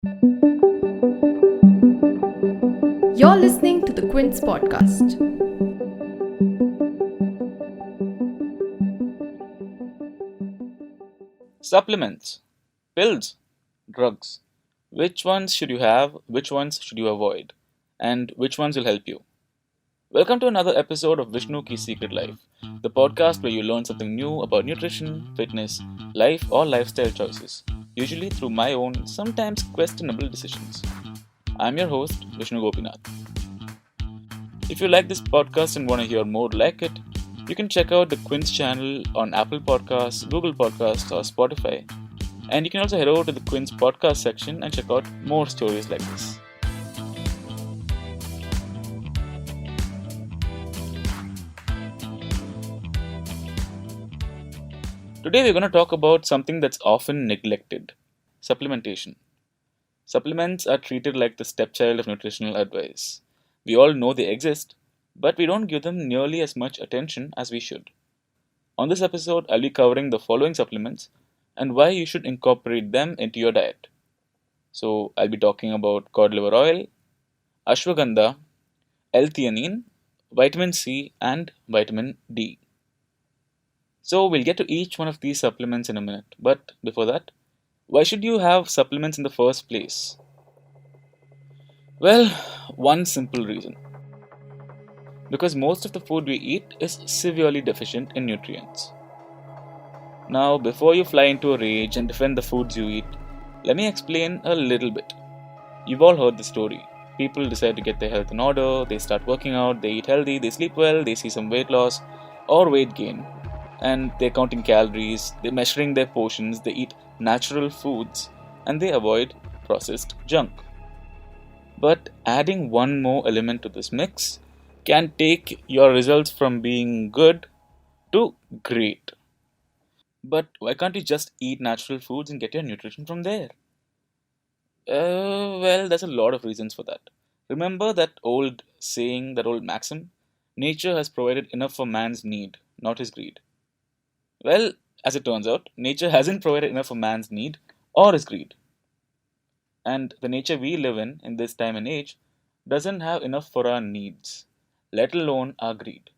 You're listening to the Quint's podcast. Supplements, pills, drugs. Which ones should you have? Which ones should you avoid? And which ones will help you? Welcome to another episode of Vishnu Ki Secret Life, the podcast where you learn something new about nutrition, fitness, life, or lifestyle choices, usually through my own, sometimes questionable decisions. I'm your host, Vishnu Gopinath. If you like this podcast and want to hear more like it, you can check out the Quint's channel on Apple Podcasts, Google Podcasts, or Spotify. And you can also head over to the Quint's podcast section and check out more stories like this. Today we're going to talk about something that's often neglected: supplementation. Supplements are treated like the stepchild of nutritional advice. We all know they exist, but we don't give them nearly as much attention as we should. On this episode, I'll be covering the following supplements and why you should incorporate them into your diet. So, I'll be talking about cod liver oil, ashwagandha, L-theanine, vitamin C, and vitamin D. So, we'll get to each one of these supplements in a minute. But before that, why should you have supplements in the first place? Well, one simple reason. Because most of the food we eat is severely deficient in nutrients. Now, before you fly into a rage and defend the foods you eat, let me explain a little bit. You've all heard the story. People decide to get their health in order, they start working out, they eat healthy, they sleep well, they see some weight loss or weight gain, and they're counting calories, they're measuring their portions, they eat natural foods, and they avoid processed junk. But adding one more element to this mix can take your results from being good to great. But why can't you just eat natural foods and get your nutrition from there? Well, there's a lot of reasons for that. Remember that old saying, that old maxim? Nature has provided enough for man's need, not his greed. Well, as it turns out, nature hasn't provided enough for man's need or his greed. And the nature we live in this time and age, doesn't have enough for our needs, let alone our greed.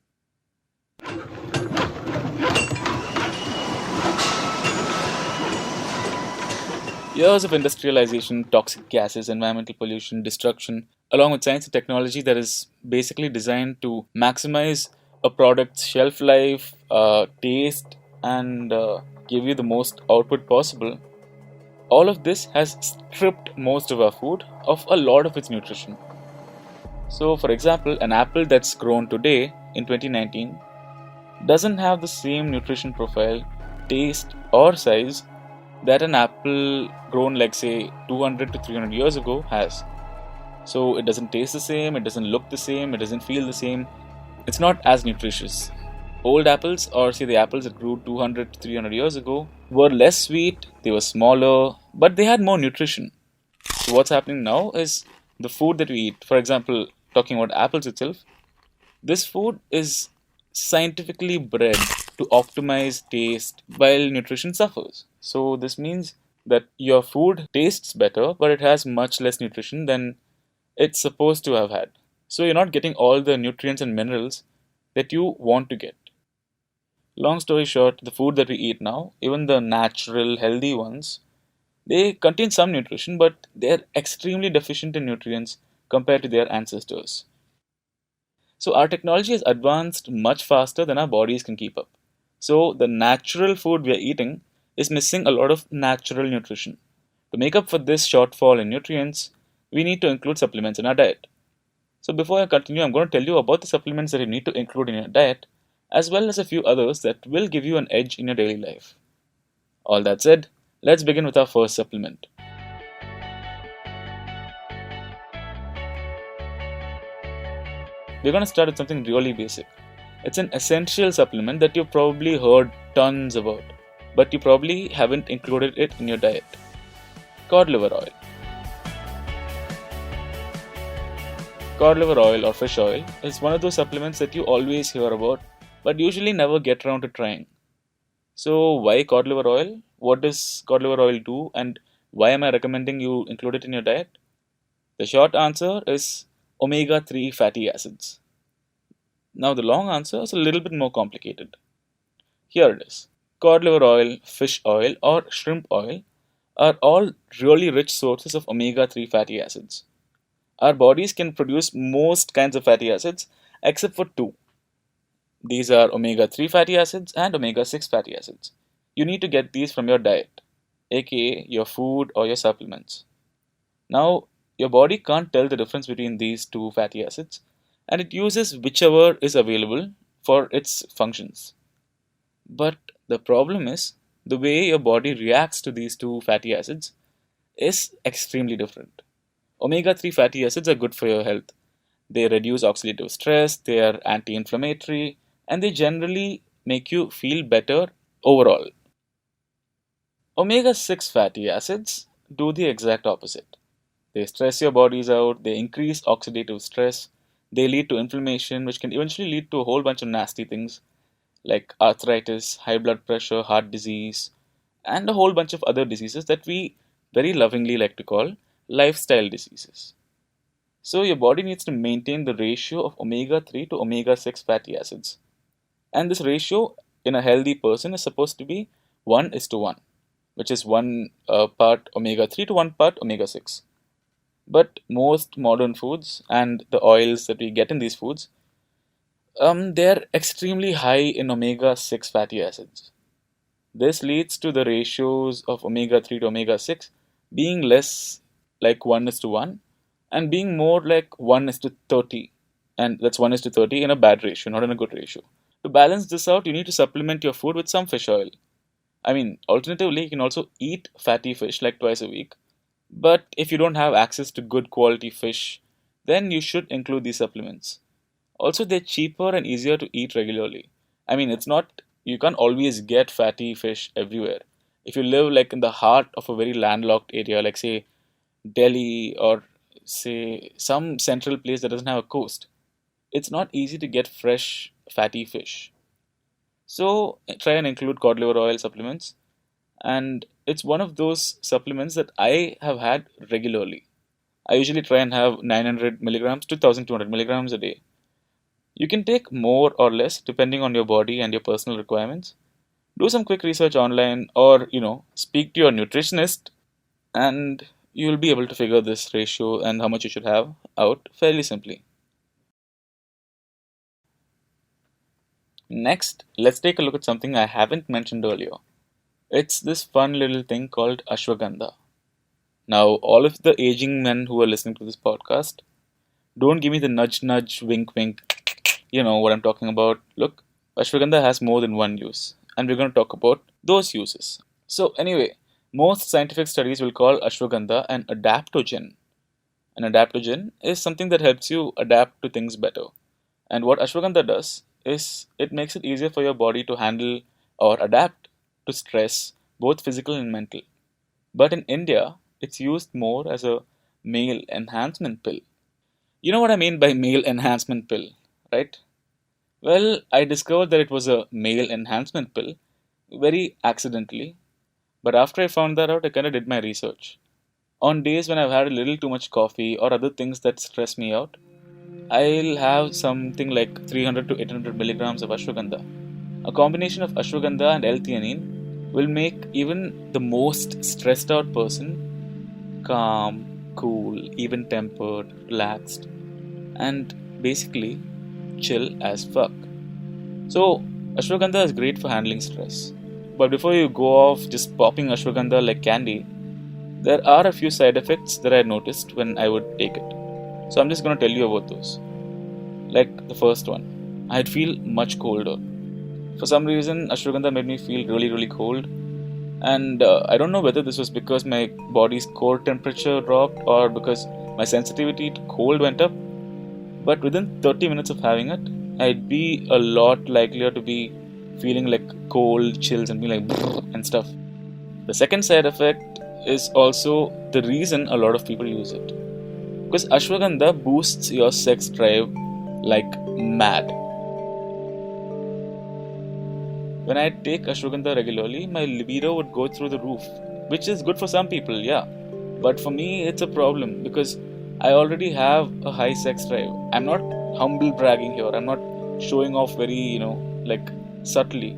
Years of industrialization, toxic gases, environmental pollution, destruction, along with science and technology that is basically designed to maximize a product's shelf life, taste, and give you the most output possible. All of this has stripped most of our food of a lot of its nutrition. So, for example, an apple that's grown today in 2019 doesn't have the same nutrition profile, taste, or size that an apple grown like say 200 to 300 years ago has. So it doesn't taste the same, it doesn't look the same, it doesn't feel the same, it's not as nutritious. Old apples, or say the apples that grew 200 to 300 years ago, were less sweet, they were smaller, but they had more nutrition. So what's happening now is the food that we eat, for example, talking about apples itself, this food is scientifically bred to optimize taste while nutrition suffers. So this means that your food tastes better, but it has much less nutrition than it's supposed to have had. So you're not getting all the nutrients and minerals that you want to get. Long story short, the food that we eat now, even the natural, healthy ones, they contain some nutrition, but they're extremely deficient in nutrients compared to their ancestors. So our technology has advanced much faster than our bodies can keep up. So the natural food we are eating is missing a lot of natural nutrition. To make up for this shortfall in nutrients, we need to include supplements in our diet. So before I continue, I'm going to tell you about the supplements that you need to include in your diet, as well as a few others that will give you an edge in your daily life. All that said, let's begin with our first supplement. We're going to start with something really basic. It's an essential supplement that you've probably heard tons about, but you probably haven't included it in your diet. Cod liver oil. Cod liver oil or fish oil is one of those supplements that you always hear about, but usually never get around to trying. So why cod liver oil? What does cod liver oil do? And Why am I recommending you include it in your diet? The short answer is omega 3 fatty acids. Now, the long answer is a little bit more complicated. Here it is. Cod liver oil, fish oil, or shrimp oil are all really rich sources of omega 3 fatty acids. Our bodies can produce most kinds of fatty acids except for two. These are omega 3 fatty acids and omega 6 fatty acids. You need to get these from your diet, aka your food or your supplements. Now, your body can't tell the difference between these two fatty acids, and it uses whichever is available for its functions. But the problem is, the way your body reacts to these two fatty acids is extremely different. Omega 3 fatty acids are good for your health. They reduce oxidative stress, they are anti inflammatory, and they generally make you feel better overall. Omega 6 fatty acids do the exact opposite. They stress your bodies out, they increase oxidative stress, they lead to inflammation, which can eventually lead to a whole bunch of nasty things like arthritis, high blood pressure, heart disease, and a whole bunch of other diseases that we very lovingly like to call lifestyle diseases. So, your body needs to maintain the ratio of omega 3 to omega 6 fatty acids. And this ratio in a healthy person is supposed to be 1 is to 1, which is 1 part omega 3 to 1 part omega 6. But most modern foods and the oils that we get in these foods, they're extremely high in omega 6 fatty acids. This leads to the ratios of omega 3 to omega 6 being less like 1 is to 1 and being more like 1 is to 30. And that's 1 is to 30 in a bad ratio, not in a good ratio. To balance this out, you need to supplement your food with some fish oil. I mean, alternatively, you can also eat fatty fish like twice a week. But if you don't have access to good quality fish, then you should include these supplements. Also, they're cheaper and easier to eat regularly. I mean, it's not, you can't always get fatty fish everywhere. If you live like in the heart of a very landlocked area, like say Delhi or say some central place that doesn't have a coast, it's not easy to get fresh fatty fish. So try and include cod liver oil supplements, and it's one of those supplements that I have had regularly. I usually try and have 900 milligrams to 1200 milligrams a day. You can take more or less depending on your body and your personal requirements. Do some quick research online or, speak to your nutritionist, and you'll be able to figure this ratio and how much you should have out fairly simply. Next, let's take a look at something I haven't mentioned earlier. It's this fun little thing called ashwagandha. Now, all of the aging men who are listening to this podcast, don't give me the nudge nudge, wink wink. You know what I'm talking about. Look, ashwagandha has more than one use, and we're going to talk about those uses. So, anyway, most scientific studies will call ashwagandha an adaptogen. An adaptogen is something that helps you adapt to things better. And what ashwagandha does is it makes it easier for your body to handle or adapt to stress, both physical and mental. But in India, it's used more as a male enhancement pill. You know what I mean by male enhancement pill, right? Well, I discovered that it was a male enhancement pill very accidentally, but after I found that out, I kind of did my research. On days when I've had a little too much coffee or other things that stress me out, I'll have something like 300 to 800 milligrams of ashwagandha. A combination of ashwagandha and L-theanine will make even the most stressed out person calm, cool, even tempered, relaxed, and basically chill as fuck. So, ashwagandha is great for handling stress. But before you go off just popping ashwagandha like candy, there are a few side effects that I noticed when I would take it. So I'm just going to tell you about those. Like the first one, I'd feel much colder. For some reason, ashwagandha made me feel really, really cold. And I don't know whether this was because my body's core temperature dropped or because my sensitivity to cold went up. But within 30 minutes of having it, I'd be a lot likelier to be feeling like cold chills and be like and stuff. The second side effect is also the reason a lot of people use it. Because ashwagandha boosts your sex drive like mad. When I take ashwagandha regularly, my libido would go through the roof. which is good for some people, yeah. But for me, it's a problem because I already have a high sex drive. I'm not humble bragging here. I'm not showing off very, like subtly.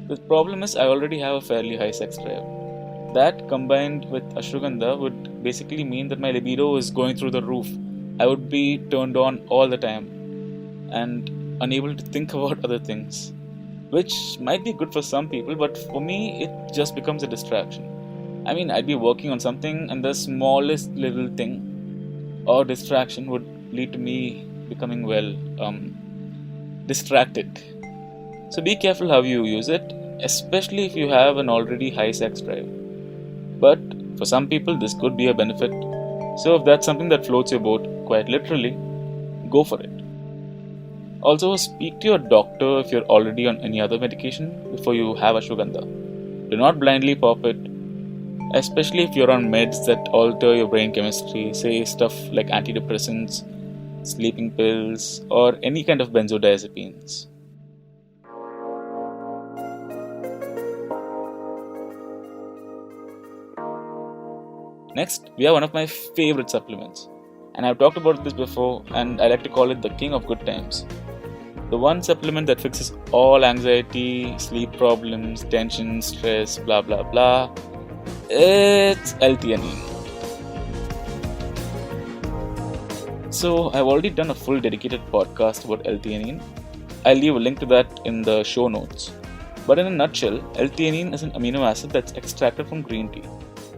The problem is I already have a fairly high sex drive. That combined with ashwagandha would basically mean that my libido is going through the roof. I would be turned on all the time and unable to think about other things, which might be good for some people, but for me, it just becomes a distraction. I mean, I'd be working on something, and the smallest little thing or distraction would lead to me becoming, distracted. So be careful how you use it, especially if you have an already high sex drive. But for some people, this could be a benefit. So if that's something that floats your boat, quite literally, go for it. Also, speak to your doctor if you're already on any other medication before you have ashwagandha. Do not blindly pop it, especially if you're on meds that alter your brain chemistry, say stuff like antidepressants, sleeping pills, or any kind of benzodiazepines. Next, we have one of my favorite supplements, and I've talked about this before, and I like to call it the king of good times. The one supplement that fixes all anxiety, sleep problems, tension, stress, blah blah blah. It's L-theanine. So I've already done a full dedicated podcast about L-theanine. I'll leave a link to that in the show notes. But in a nutshell, L-theanine is an amino acid that's extracted from green tea.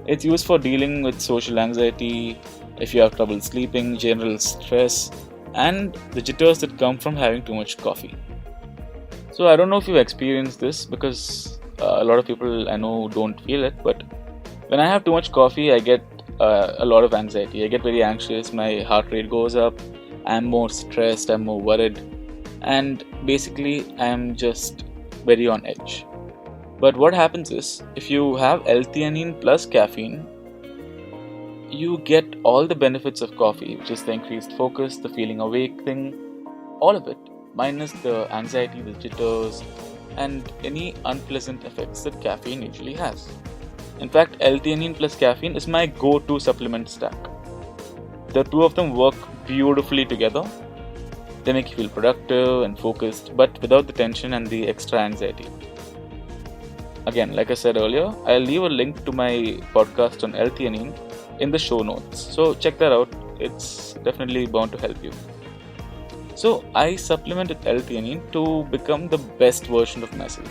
It's used for dealing with social anxiety, if you have trouble sleeping, general stress, and the jitters that come from having too much coffee. So I don't know if you've experienced this because a lot of people I know don't feel it, but when I have too much coffee, I get a lot of anxiety. I get very anxious, my heart rate goes up, I'm more stressed, I'm more worried, and basically I'm just very on edge. But what happens is, if you have L-theanine plus caffeine, you get all the benefits of coffee, which is the increased focus, the feeling awake thing, all of it, minus the anxiety, the jitters, and any unpleasant effects that caffeine usually has. In fact, L-theanine plus caffeine is my go-to supplement stack. The two of them work beautifully together. They make you feel productive and focused, but without the tension and the extra anxiety. Again, like I said earlier, I'll leave a link to my podcast on L-theanine in the show notes. So check that out. It's definitely bound to help you. So I supplement with L-theanine to become the best version of myself.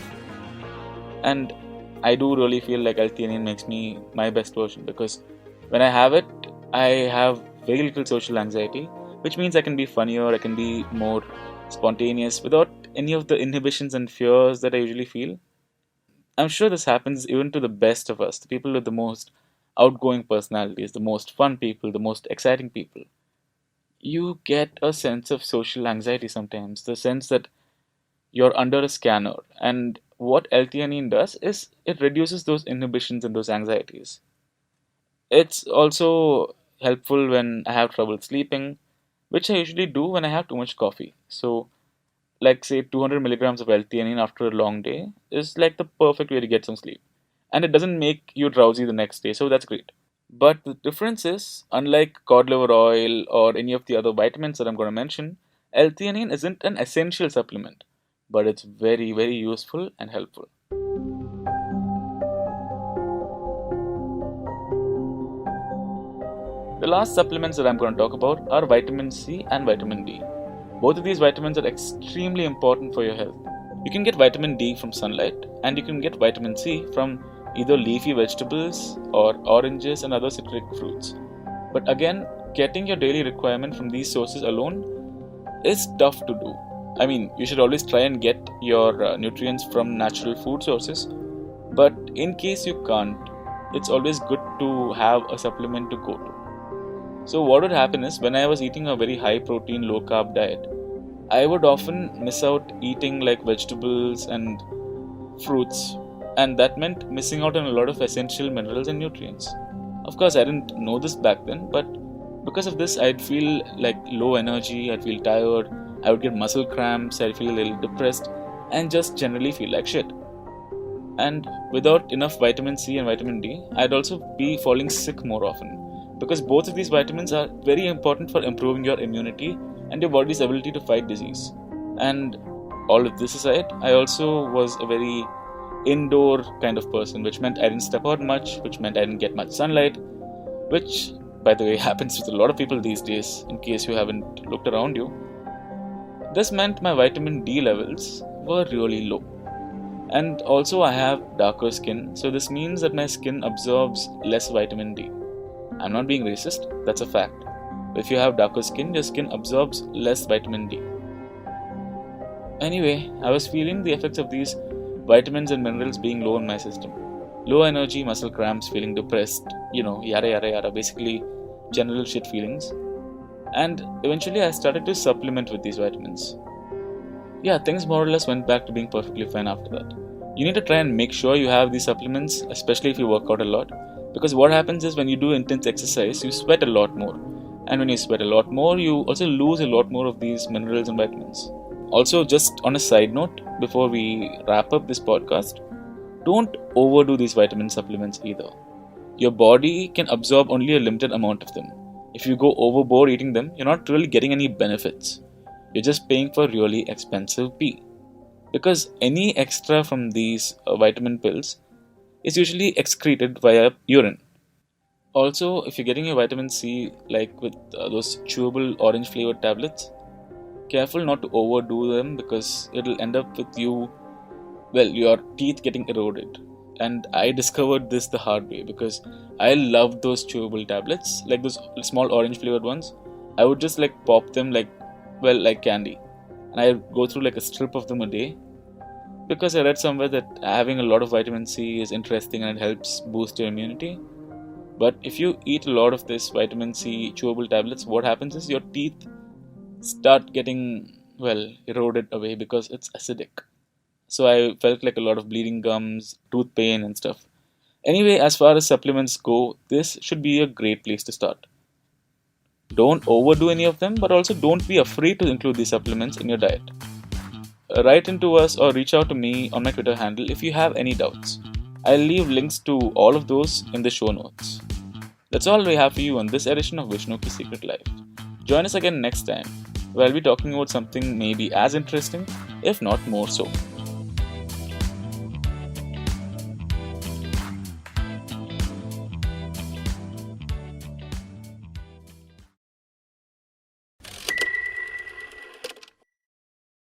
And I do really feel like L-theanine makes me my best version because when I have it, I have very little social anxiety, which means I can be funnier, I can be more spontaneous without any of the inhibitions and fears that I usually feel. I'm sure this happens even to the best of us, the people with the most outgoing personalities, the most fun people, the most exciting people. You get a sense of social anxiety sometimes, the sense that you're under a scanner. And what L-theanine does is it reduces those inhibitions and those anxieties. It's also helpful when I have trouble sleeping, which I usually do when I have too much coffee. So like say 200 milligrams of L-theanine after a long day is like the perfect way to get some sleep. And it doesn't make you drowsy the next day, so that's great. But the difference is, unlike cod liver oil or any of the other vitamins that I'm going to mention, L-theanine isn't an essential supplement, but it's very, very useful and helpful. The last supplements that I'm going to talk about are vitamin C and vitamin D. Both of these vitamins are extremely important for your health. You can get vitamin D from sunlight, and you can get vitamin C from either leafy vegetables or oranges and other citric fruits. But again, getting your daily requirement from these sources alone is tough to do. I mean, you should always try and get your nutrients from natural food sources, but in case you can't, it's always good to have a supplement to go to. So what would happen is, when I was eating a very high protein, low carb diet, I would often miss out eating like vegetables and fruits, and that meant missing out on a lot of essential minerals and nutrients. Of course, I didn't know this back then, but because of this, I'd feel like low energy, I'd feel tired, I would get muscle cramps, I'd feel a little depressed, and just generally feel like shit. And without enough vitamin C and vitamin D, I'd also be falling sick more often, because both of these vitamins are very important for improving your immunity and your body's ability to fight disease. And all of this aside, I also was a very indoor kind of person, which meant I didn't step out much, which meant I didn't get much sunlight, which, by the way, happens with a lot of people these days, in case you haven't looked around you. This meant my vitamin D levels were really low. And also I have darker skin, so this means that my skin absorbs less vitamin D. I'm not being racist, that's a fact. If you have darker skin, your skin absorbs less vitamin D. Anyway, I was feeling the effects of these vitamins and minerals being low in my system. Low energy, muscle cramps, feeling depressed, yada yada yada, basically general shit feelings. And eventually I started to supplement with these vitamins. Yeah, things more or less went back to being perfectly fine after that. You need to try and make sure you have these supplements, especially if you work out a lot. Because what happens is when you do intense exercise, you sweat a lot more. And when you sweat a lot more, you also lose a lot more of these minerals and vitamins. Also, just on a side note, before we wrap up this podcast, don't overdo these vitamin supplements either. Your body can absorb only a limited amount of them. If you go overboard eating them, you're not really getting any benefits. You're just paying for really expensive pee. Because any extra from these vitamin pills is usually excreted via urine. Also, if you're getting your vitamin C like with those chewable orange flavored tablets, careful not to overdo them, because it'll end up with your teeth getting eroded. And I discovered this the hard way, because I loved those chewable tablets, like those small orange flavored ones. I would just pop them like candy, and I go through a strip of them a day, because I read somewhere that having a lot of vitamin C is interesting and it helps boost your immunity. But if you eat a lot of this vitamin C chewable tablets, what happens is your teeth start getting eroded away because it's acidic. So I felt like a lot of bleeding gums, tooth pain and stuff. Anyway, as far as supplements go, this should be a great place to start. Don't overdo any of them, but also don't be afraid to include these supplements in your diet. Write into us or reach out to me on my Twitter handle if you have any doubts. I'll leave links to all of those in the show notes. That's all we have for you on this edition of Vishnu Ki Secret Life. Join us again next time, where I'll be talking about something maybe as interesting, if not more so.